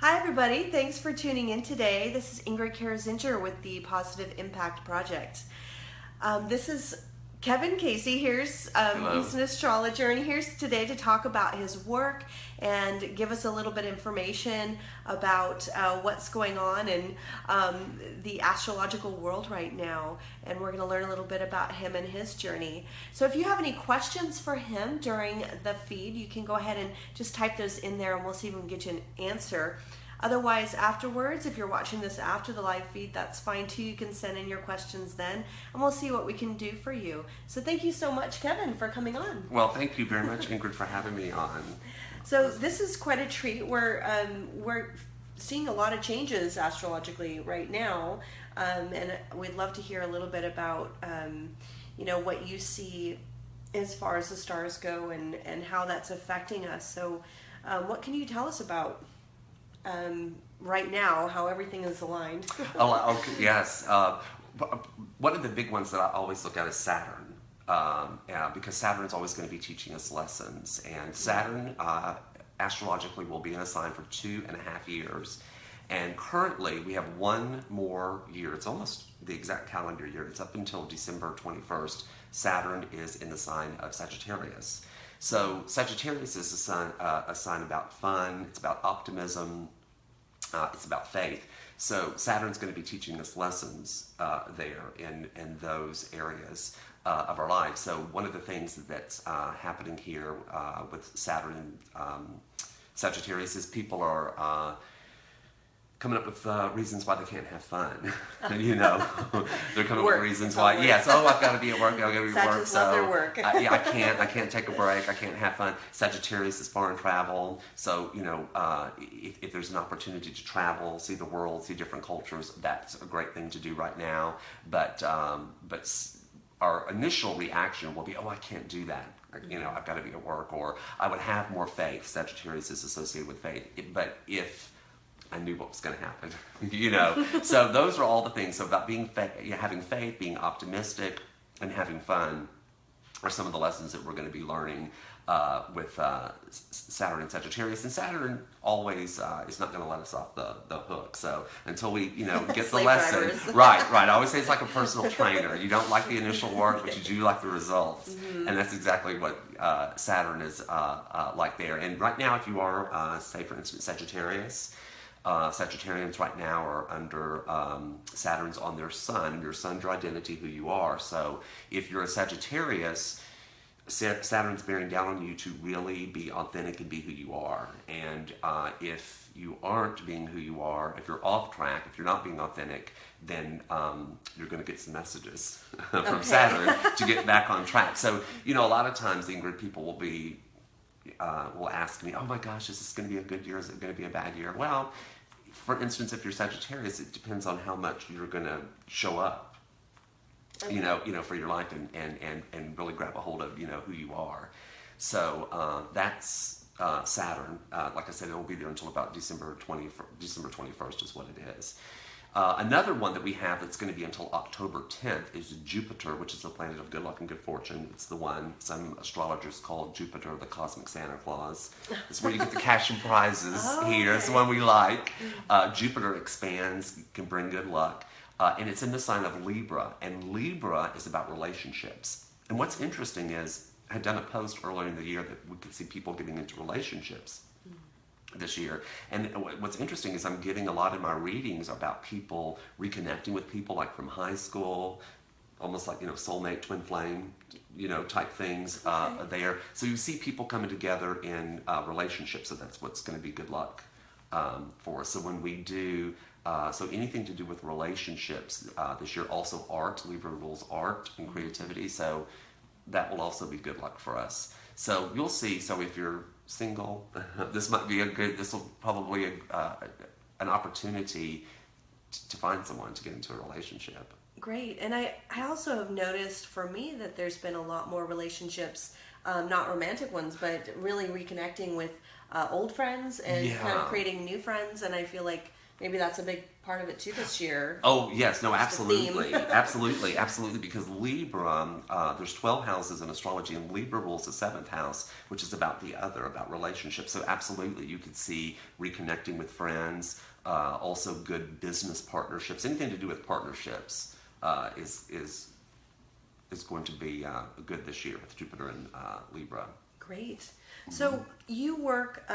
Hi everybody, thanks for tuning in today. This is Ingrid Karazinger with the Positive Impact Project. This is Kevin Casey. He's an astrologer, and here's today to talk about his work and give us a little bit of information about what's going on in the astrological world right now. And we're going to learn a little bit about him and his journey. So if you have any questions for him during the feed, you can go ahead and just type those in there and we'll see if we can get you an answer. Otherwise, afterwards, if you're watching this after the live feed, that's fine too. You can send in your questions then, and we'll see what we can do for you. So thank you so much, Kevin, for coming on. Well, thank you very much, Ingrid, for having me on. So this is quite a treat. We're seeing a lot of changes astrologically right now, and we'd love to hear a little bit about what you see as far as the stars go and how that's affecting us. So what can you tell us about right now, how everything is aligned? Okay, yes. One of the big ones that I always look at is Saturn, because Saturn is always going to be teaching us lessons. And Saturn, astrologically, will be in a sign for 2.5 years. And currently, we have one more year. It's almost the exact calendar year. It's up until December 21st. Saturn is in the sign of Sagittarius. So Sagittarius is a sign about fun, it's about optimism, it's about faith. So Saturn's going to be teaching us lessons there in those areas of our lives. So one of the things that's happening here with Saturn and Sagittarius is people are coming up with reasons why they can't have fun. They're coming up with reasons why. Yes, I've got to be at work. I've got to be at work. So their work. I can't take a break. I can't have fun. Sagittarius is foreign travel. So if there's an opportunity to travel, see the world, see different cultures, that's a great thing to do right now. But our initial reaction will be, I can't do that. I've got to be at work, or I would have more faith. Sagittarius is associated with faith. But if I knew what was going to happen, So those are all the things. So about having faith, being optimistic, and having fun are some of the lessons that we're going to be learning with Saturn and Sagittarius. And Saturn always is not going to let us off the hook. So until we, get the lesson. Right. I always say it's like a personal trainer. You don't like the initial work, but you do like the results. Mm-hmm. And that's exactly what Saturn is like there. And right now, if you are, say for instance, Sagittarius, Sagittarians right now are under Saturn's on their sun. Your sun's your identity, who you are. So if you're a Sagittarius, Saturn's bearing down on you to really be authentic and be who you are. And if you aren't being who you are, if you're off track, if you're not being authentic, then you're going to get some messages from Saturn to get back on track. So, a lot of times, Ingrid, people will ask me, oh my gosh, is this going to be a good year? Is it going to be a bad year? Well, for instance, if you're Sagittarius, it depends on how much you're going to show up, okay. For your life and really grab a hold of, who you are. So that's Saturn. Like I said, it won't be there until about December 21st is what it is. Another one that we have that's going to be until October 10th is Jupiter, which is the planet of good luck and good fortune. It's the one some astrologers call Jupiter the cosmic Santa Claus. It's where you get the cash and prizes here. It's the one we like. Jupiter expands, can bring good luck. And it's in the sign of Libra. And Libra is about relationships. And what's interesting is, I had done a post earlier in the year that we could see people getting into relationships this year. And what's interesting is I'm getting a lot in my readings about people reconnecting with people like from high school, almost like, soulmate, twin flame, type things there. So you see people coming together in relationships. So that's what's going to be good luck for us. So when we do, so anything to do with relationships this year, also art, Libra rules art and creativity. So that will also be good luck for us. So you'll see. So if you're single, this will probably an opportunity to find someone to get into a relationship. Great. And I also have noticed for me that there's been a lot more relationships, not romantic ones, but really reconnecting with old friends and kind of creating new friends. And I feel like maybe that's a big part of it too this year. Oh yes, no, absolutely, absolutely. Because Libra, there's 12 houses in astrology, and Libra rules the 7th house, which is about the other, about relationships. So absolutely, you could see reconnecting with friends, also good business partnerships. Anything to do with partnerships is going to be good this year with Jupiter in Libra. Great. So you work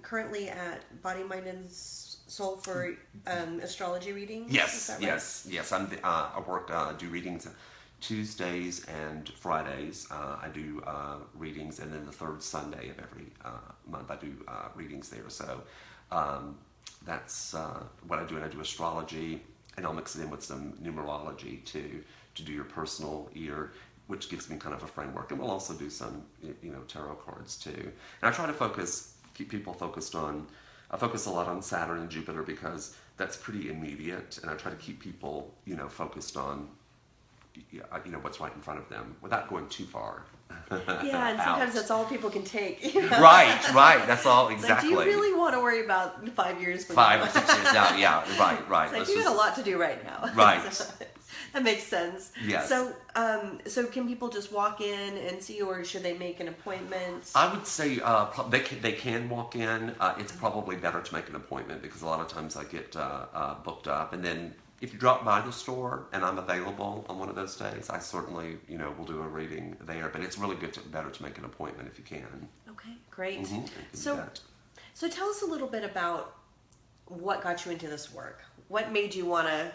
currently at Body, Mind, and Soul for astrology readings? Yes, right? yes. I work, do readings Tuesdays and Fridays. I do readings, and then the third Sunday of every month I do readings there. So that's what I do, and I do astrology, and I'll mix it in with some numerology to do your personal year, which gives me kind of a framework. And we'll also do some, tarot cards too. And I try to keep people focused on, I focus a lot on Saturn and Jupiter because that's pretty immediate. And I try to keep people, focused on, what's right in front of them without going too far. Yeah, and sometimes that's all people can take. Right. That's all, exactly. Like, do you really want to worry about 5 years from 5 now? or 6 years now, yeah, right. It's like, you got a lot to do right now. Right. So, that makes sense. Yes. So can people just walk in and see you, or should they make an appointment? I would say they can walk in. It's probably better to make an appointment because a lot of times I get booked up. And then if you drop by the store and I'm available on one of those days, I certainly, will do a reading there. But it's really better to make an appointment if you can. Okay, great. So tell us a little bit about what got you into this work. What made you want to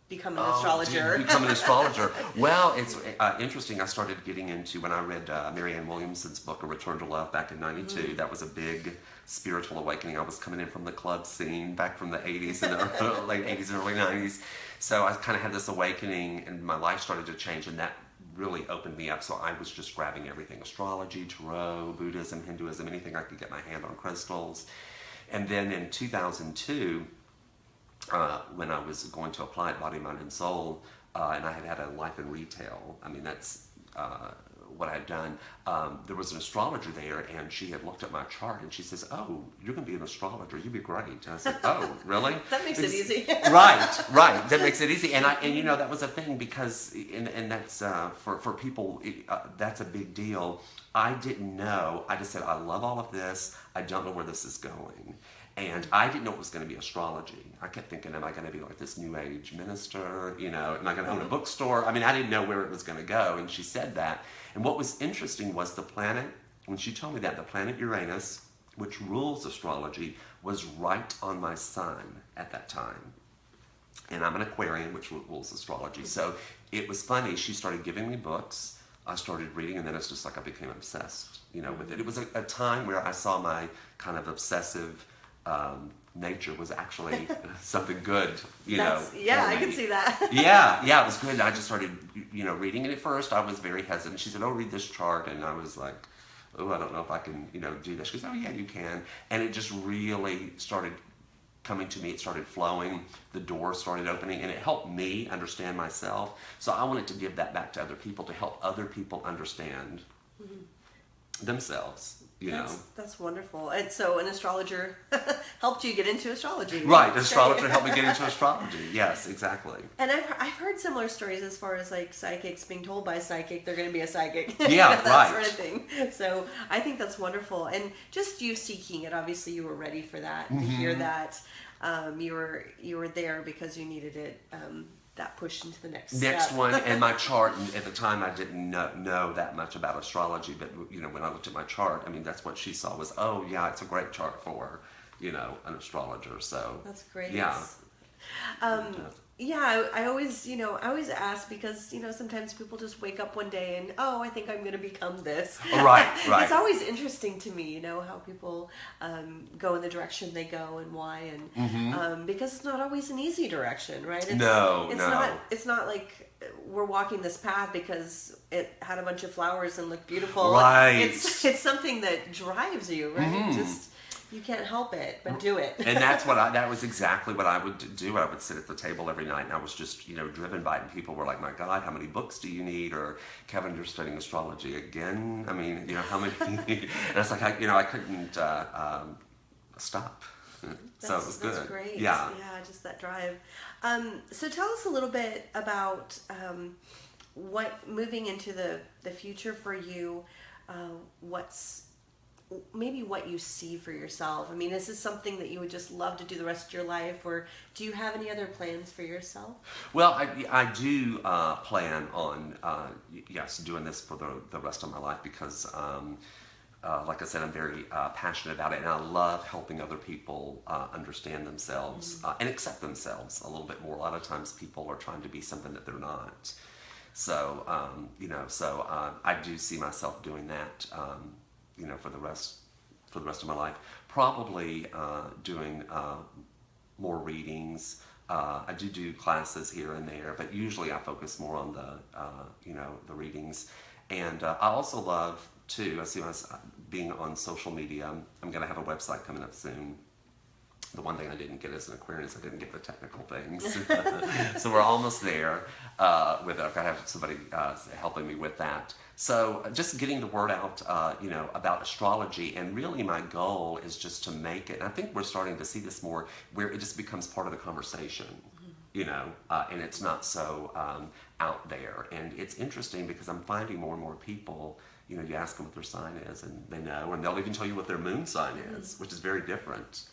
become an astrologer? Become an astrologer. Well, it's interesting. I started getting into, when I read Marianne Williamson's book, A Return to Love, back in '92. That was a big spiritual awakening. I was coming in from the club scene back from the 80s and the late 80s and early 90s. So I kind of had this awakening, and my life started to change, and that really opened me up. So I was just grabbing everything: astrology, tarot, Buddhism, Hinduism, anything I could get my hand on, crystals. And then in 2002, when I was going to apply at Body, Mind, and Soul, and I had a life in retail. I mean, that's what I had done. There was an astrologer there, and she had looked at my chart, and she says, "Oh, you're going to be an astrologer. You'd be great." And I said, "Oh, really?" That makes it easy. Right. That makes it easy. And that was a thing because, and that's for people, that's a big deal. I didn't know. I just said, I love all of this. I don't know where this is going. And I didn't know it was going to be astrology. I kept thinking, am I going to be like this new age minister? Am I going to own a bookstore? I mean, I didn't know where it was going to go. And she said that. And what was interesting was the planet, when she told me that, the planet Uranus, which rules astrology, was right on my sun at that time. And I'm an Aquarian, which rules astrology. So it was funny. She started giving me books. I started reading, and then it's just like I became obsessed, with it. It was a time where I saw my kind of obsessive nature was actually something good, Yeah, I can see that. yeah, it was good. I just started, reading. And at first I was very hesitant. She said, "Oh, read this chart." And I was like, "Oh, I don't know if I can, do this." She goes, "Oh, yeah, you can." And it just really started coming to me. It started flowing. The doors started opening, and it helped me understand myself. So I wanted to give that back to other people, to help other people understand themselves. That's wonderful. And so an astrologer helped you get into astrology. Right, an astrologer helped me get into astrology. Yes, exactly. And I've heard similar stories as far as like psychics being told by a psychic they're going to be a psychic. Yeah, that sort of thing. So I think that's wonderful. And just you seeking it, obviously you were ready for that, to hear that. You were there because you needed it. That push into the next one. And my chart, and at the time I didn't know that much about astrology, but when I looked at my chart, I mean, that's what she saw was, oh yeah, it's a great chart for an astrologer. So that's great. Yeah. Yeah, I always ask because, sometimes people just wake up one day and, oh, I think I'm going to become this. Right. It's always interesting to me, how people go in the direction they go and why, and because it's not always an easy direction, right? It's not like we're walking this path because it had a bunch of flowers and looked beautiful. Right. It's something that drives you, right? You can't help it, but do it. And that was exactly what I would do. I would sit at the table every night, and I was just, driven by it. And people were like, "My God, how many books do you need?" Or, "Kevin, you're studying astrology again? I mean, how many do you need?" And it's like, I couldn't stop. So it was good. That's great. Yeah. Yeah, just that drive. So tell us a little bit about what moving into the future for you. What's maybe what you see for yourself? I mean, is this something that you would just love to do the rest of your life, or do you have any other plans for yourself? Well, I do plan on, yes, doing this for the rest of my life because, like I said, I'm very passionate about it, and I love helping other people understand themselves and accept themselves a little bit more. A lot of times people are trying to be something that they're not. So, I do see myself doing that, for the rest of my life. Probably doing more readings. I do classes here and there, but usually I focus more on the readings. And I also love too, I see myself being on social media. I'm going to have a website coming up soon. The one thing I didn't get as an Aquarius, I didn't get the technical things. So we're almost there with it. I've got to have somebody helping me with that. So just getting the word out, about astrology. And really my goal is just to make it, and I think we're starting to see this more, where it just becomes part of the conversation, and it's not so out there. And it's interesting because I'm finding more and more people, you ask them what their sign is and they know, and they'll even tell you what their moon sign is, which is very different.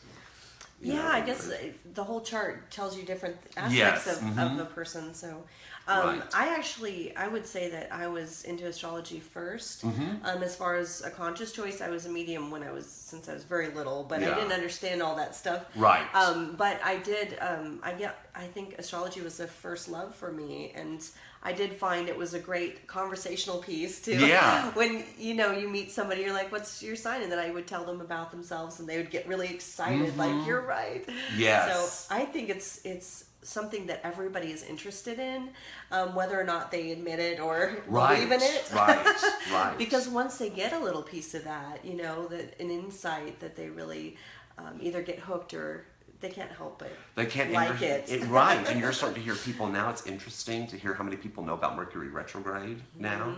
Yeah, I guess the whole chart tells you different aspects of a person. So, right. I would say that I was into astrology first. As far as a conscious choice, I was a medium since I was very little, but I didn't understand all that stuff. Right. But I did. I think astrology was the first love for me, and I did find it was a great conversational piece too. Yeah. When you meet somebody, you're like, "What's your sign?" And then I would tell them about themselves, and they would get really excited, like, "You're right." Yes. So I think it's something that everybody is interested in, whether or not they admit it or believe in it. Right. Because once they get a little piece of that, that an insight that they really either get hooked or they can't help it. They can't like it. Right. And you're starting to hear people now. It's interesting to hear how many people know about Mercury retrograde now.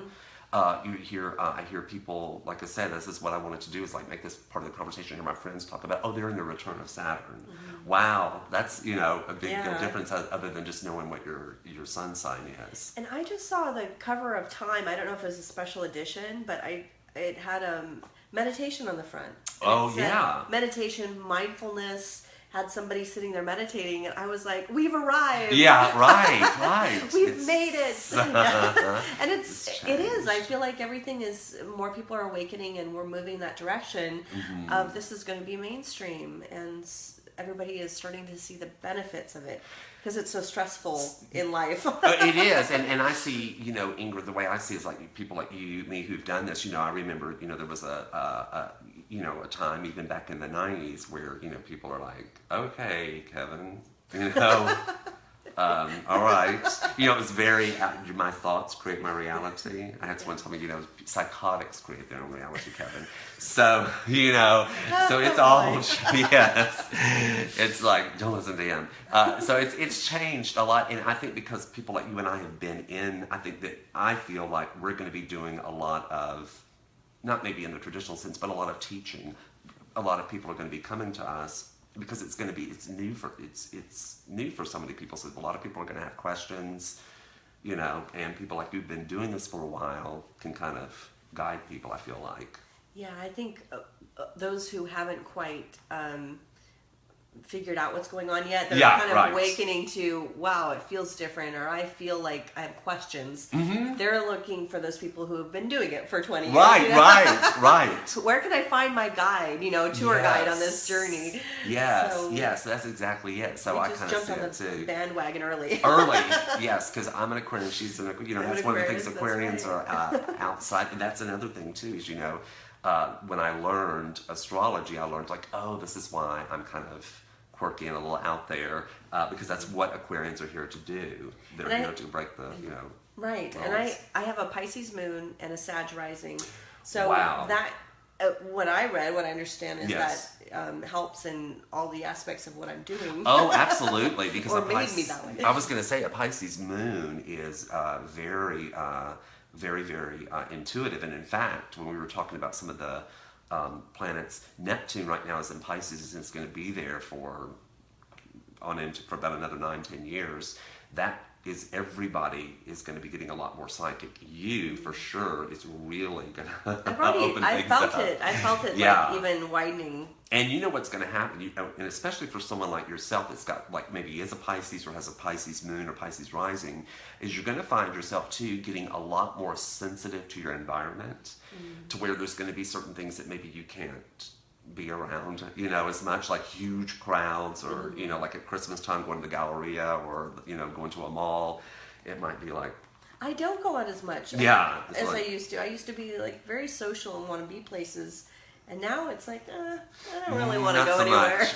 I hear people, like I said, this is what I wanted to do, is like make this part of the conversation. I hear my friends talk about, they're in the return of Saturn. Wow, that's a big difference other than just knowing what your sun sign is. And I just saw the cover of Time. I don't know if it was a special edition, but it had meditation on the front. And meditation, mindfulness. Had somebody sitting there meditating, and I was like, "We've arrived." Yeah, right. We've made it. And it is. I feel like everything is, more people are awakening, and we're moving that direction of this is going to be mainstream, and everybody is starting to see the benefits of it because it's so stressful in life. It is, and I see, Ingrid, the way I see it is like people like you, me, who've done this. I remember, there was a time even back in the 90s where, people are like, "Okay, Kevin, all right." It was very, my thoughts create my reality. I had someone tell me, psychotics create their own reality, Kevin. So, so it's all, yes. It's like, don't listen to him. So it's changed a lot. And I think because people like you and I have been in, I feel like we're going to be doing a lot of, not maybe in the traditional sense, but a lot of teaching. A lot of people are going to be coming to us because it's new for so many people. So a lot of people are going to have questions, and people like you've been doing this for a while can kind of guide people, I feel like. Yeah, I think those who haven't quite figured out what's going on yet, they're kind of awakening to, wow, it feels different, or I feel like I have questions. They're looking for those people who have been doing it for 20 years. Right. Where can I find my guide, tour guide on this journey? Yes, that's exactly it. So I kind of jumped on the bandwagon early. Yes, because I'm an Aquarian, she's an Aquarian. That's one of the things Aquarians are outside. And that's another thing too, is, when I learned astrology, I learned like, this is why I'm kind of quirky and a little out there, because that's what Aquarians are here to do. They're here to break the, Right, roles. And I have a Pisces moon and a Sag rising. So wow. that, what I understand is that helps in all the aspects of what I'm doing. Oh, absolutely. Because or made me that way. I was going to say a Pisces moon is very, very, very intuitive. And in fact, when we were talking about some of the planets. Neptune right now is in Pisces, and it's going to be there for about another 9-10 years. That is, everybody is going to be getting a lot more psychic. You, for sure, is really going to open things up. I felt it, like, even widening. And you know what's going to happen, and especially for someone like yourself that's got, like, maybe is a Pisces or has a Pisces moon or Pisces rising, is you're going to find yourself, too, getting a lot more sensitive to your environment, to where there's going to be certain things that maybe you can't be around, as much, like huge crowds, or, like at Christmas time going to the Galleria, or, going to a mall. It might be like, I don't go out as much as I used to. I used to be, like, very social and want to be places. And now it's like, I don't really want to go anywhere. Much.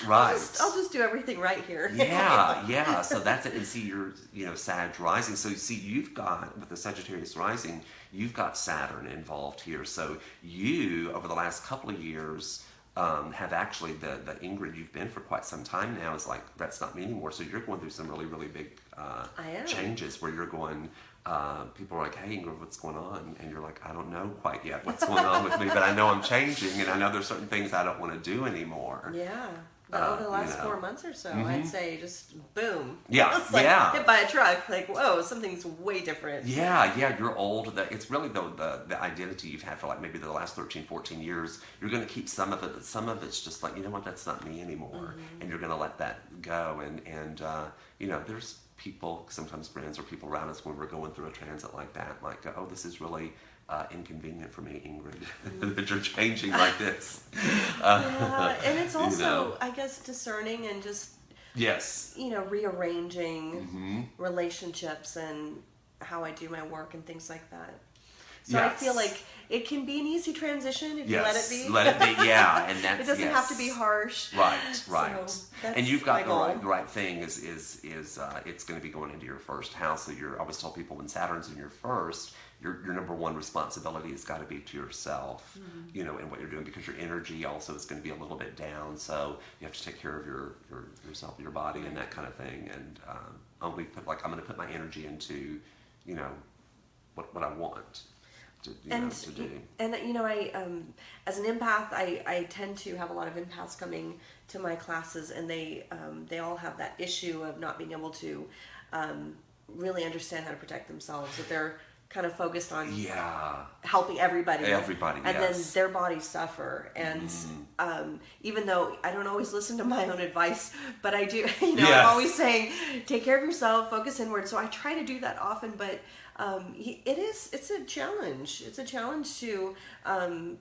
Right. I'll just do everything right here. Yeah. So that's it. And see, you're, Sag rising. So see, you've got, with the Sagittarius rising, you've got Saturn involved here. So you, over the last couple of years, have actually, the Ingrid you've been for quite some time now is like, that's not me anymore. So you're going through some really, really big changes where you're going, people are like, hey Ingrid, what's going on? And you're like, I don't know quite yet what's going on with me, but I know I'm changing, and I know there's certain things I don't want to do anymore. Yeah. But over the last 4 months or so, I'd say just boom. Yeah. It's like hit by a truck, like, whoa, something's way different. Yeah, you're old. It's really the identity you've had for, like, maybe the last 13, 14 years. You're going to keep some of it, but some of it's just like, you know what, that's not me anymore. And you're going to let that go. And there's people, sometimes friends or people around us, when we're going through a transit like that, like, oh, this is really inconvenient for me, Ingrid, that you're changing like this. And it's also, I guess, discerning and just, rearranging relationships and how I do my work and things like that. So I feel like it can be an easy transition if you let it be. Let it be, and that's, it doesn't have to be harsh. Right. So and you've got the right thing is it's going to be going into your first house. So I always tell people, when Saturn's in your first, your number one responsibility has got to be to yourself, in what you're doing, because your energy also is going to be a little bit down. So you have to take care of yourself, your body, and that kind of thing. And I'm going to put my energy into, what I want to do. And I as an empath, I tend to have a lot of empaths coming to my classes, and they all have that issue of not being able to really understand how to protect themselves. That they're kind of focused on helping everybody, and then their bodies suffer. And even though I don't always listen to my own advice, but I do, I'm always saying, take care of yourself, focus inward. So I try to do that often, but it's a challenge. It's a challenge to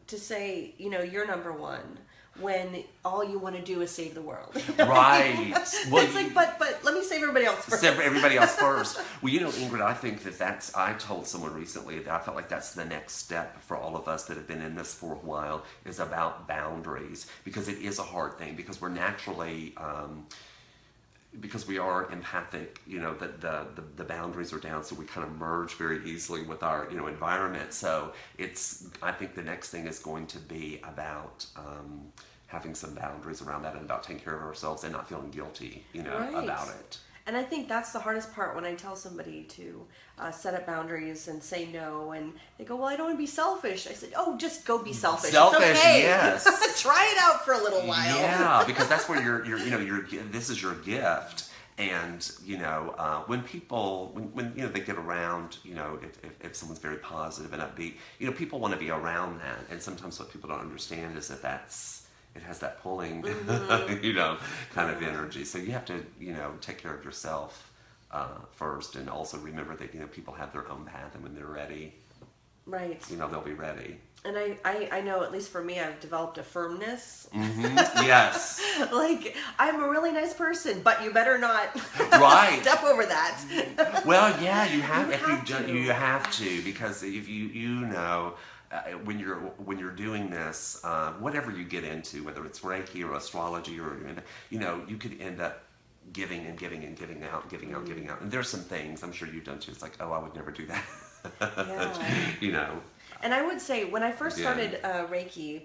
say, you're number one, when all you want to do is save the world. Right. Well, it's like, but let me save everybody else first. Save everybody else first. Well, Ingrid, I think I told someone recently that I felt like that's the next step for all of us that have been in this for a while, is about boundaries, because it is a hard thing, because we're naturally, because we are empathic, that the boundaries are down, so we kind of merge very easily with our, environment. So I think the next thing is going to be about having some boundaries around that, and about taking care of ourselves and not feeling guilty, about it. And I think that's the hardest part, when I tell somebody to set up boundaries and say no, and they go, well, I don't want to be selfish. I said, oh, just go be selfish. Selfish, it's okay. Yes. Try it out for a little while. Yeah, because that's where this is your gift. And, when people, when they get around, if someone's very positive and upbeat, people want to be around that. And sometimes what people don't understand is that it has that pulling, kind of energy. So you have to, take care of yourself first, and also remember that, people have their own path, and when they're ready, right, they'll be ready. And I know, at least for me, I've developed a firmness. Yes. Like, I'm a really nice person, but you better not step over that. Well, yeah, you have to, because if when you're doing this, whatever you get into, whether it's Reiki or astrology, or you could end up giving and giving and giving out. And there's some things I'm sure you've done too. It's like, oh, I would never do that. Yeah. And I would say, when I first started Reiki,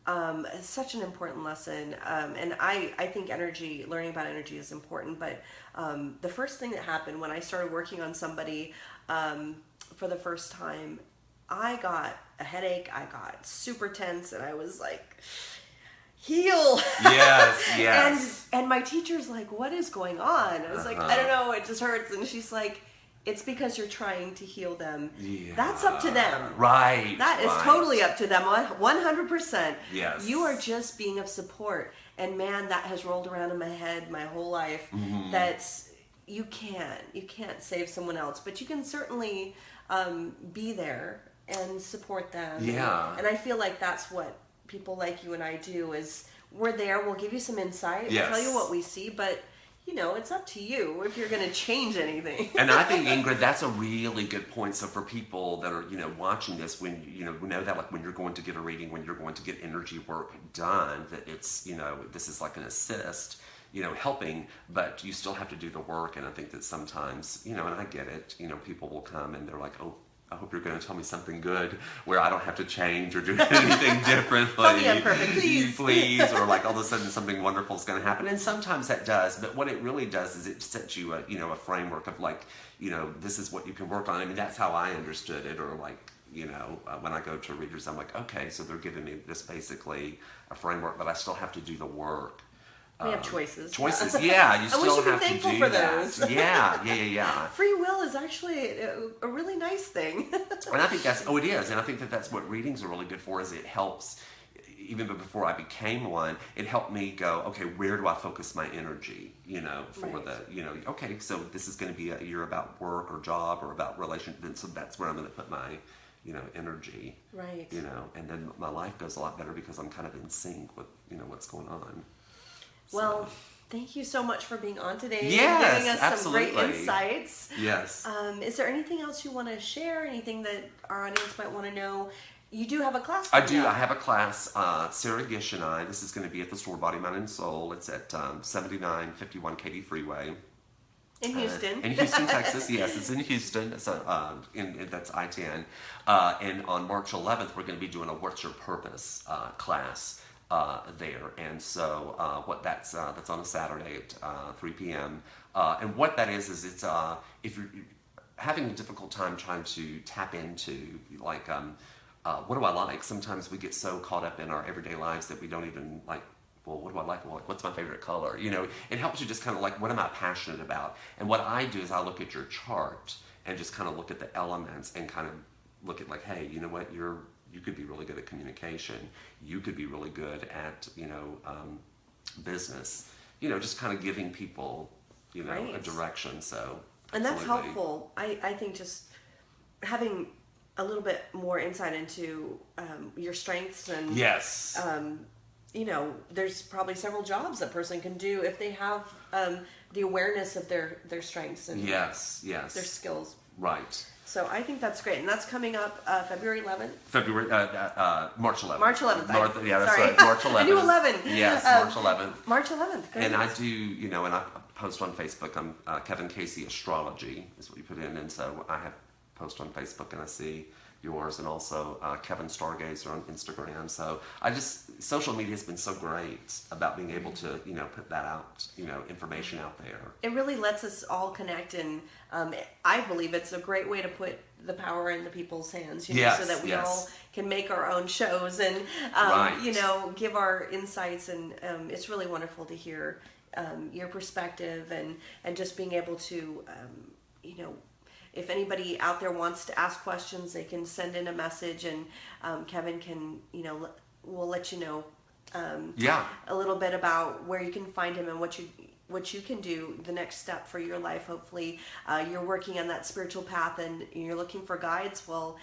it's such an important lesson. And I think learning about energy is important. But the first thing that happened when I started working on somebody for the first time, I got a headache. I got super tense, and I was like, heal. Yes. And my teacher's like, what is going on? I was like, I don't know, it just hurts. And she's like, it's because you're trying to heal them. Yeah. That's up to them. Right. That is totally up to them, 100%. Yes. You are just being of support. And man, that has rolled around in my head my whole life. Mm-hmm. That's, you can't save someone else, but you can certainly be there and support them. Yeah. And I feel like that's what people like you and I do, is we're there, we'll give you some insight, Yes. we'll tell you what we see, but it's up to you if you're going to change anything. And I think, Ingrid, that's a really good point. So for people that are, watching this, when, we know that, like, when you're going to get a reading, when you're going to get energy work done, that it's, this is like an assist, helping, but you still have to do the work. And I think that sometimes, and I get it, people will come and they're like, oh, I hope you're going to tell me something good where I don't have to change or do anything differently. Tell me I'm perfect, please. Or like all of a sudden something wonderful is going to happen. And sometimes that does. But what it really does is it sets you a framework of like, this is what you can work on. I mean, that's how I understood it. Or like, when I go to readers, I'm like, okay, so they're giving me this basically a framework, but I still have to do the work. We have choices. Choices, yeah. You still have to do for that. those. Yeah. Free will is actually a really nice thing. And I think it is. And I think that that's what readings are really good for, is it helps, even before I became one, it helped me go, okay, where do I focus my energy, for right. Okay, so this is going to be a year about work or job or about relationship, so that's where I'm going to put my, energy. Right. And then my life goes a lot better because I'm kind of in sync with, what's going on. Well, thank you so much for being on today. Yes, and giving us absolutely. some great insights. Yes. Is there anything else you want to share? Anything that our audience might want to know? You do have a class. I do. I have a class. Sarah Gish and I. This is going to be at the store Body, Mind, and Soul. It's at 7951 Katy Freeway. In Houston. In Houston, Texas. Yes, it's in Houston. So, that's I-10. And on March 11th, we're going to be doing a What's Your Purpose class. There, and so that's on a Saturday at 3 p.m. And what that is it's if you're having a difficult time trying to tap into like what do I like? Sometimes we get so caught up in our everyday lives that we don't even like, well, what do I like? Well, what's my favorite color? It helps you just kind of like, what am I passionate about? And what I do is I look at your chart and just kind of look at the elements and kind of look at like, hey, you know what, you could be really good at communication. You could be really good at, business. Just kind of giving people, right. a direction. So, and that's helpful. I think just having a little bit more insight into your strengths and yes. There's probably several jobs a person can do if they have the awareness of their strengths and yes. their skills. Right. So I think that's great, and that's coming up February 11th. March 11th. March 11th. That's sorry. right. March 11th. I knew 11. Yes, March 11th. March 11th. Great. And I do, and I post on Facebook. I'm Kevin Casey Astrology is what you put in, and so I have post on Facebook, and I see yours, and also Kevin Stargazer on Instagram. So social media has been so great about being able to, put that out, information out there. It really lets us all connect, and I believe it's a great way to put the power in the people's hands, yes, so that we all can make our own shows and, right. Give our insights, and it's really wonderful to hear your perspective and just being able to, if anybody out there wants to ask questions, they can send in a message, and Kevin can, we'll let you know a little bit about where you can find him and what you can do, the next step for your life. Hopefully you're working on that spiritual path and you're looking for guides. Well,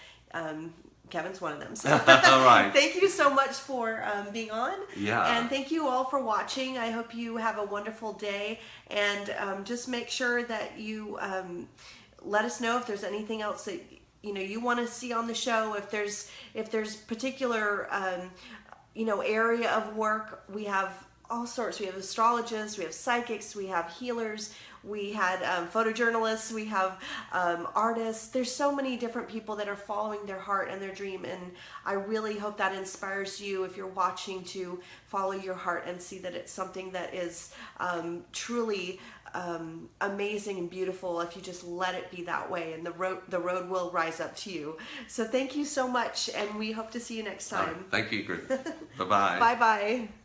Kevin's one of them. So right. Thank you so much for being on. Yeah. And thank you all for watching. I hope you have a wonderful day, and just make sure that you let us know if there's anything else that you want to see on the show. If there's particular area of work, we have all sorts. We have astrologists, we have psychics, we have healers, we had photojournalists, we have artists. There's so many different people that are following their heart and their dream, and I really hope that inspires you if you're watching to follow your heart and see that it's something that is truly amazing and beautiful if you just let it be that way, and the road will rise up to you. So thank you so much, and we hope to see you next time. Thank you. Bye-bye. Bye-bye.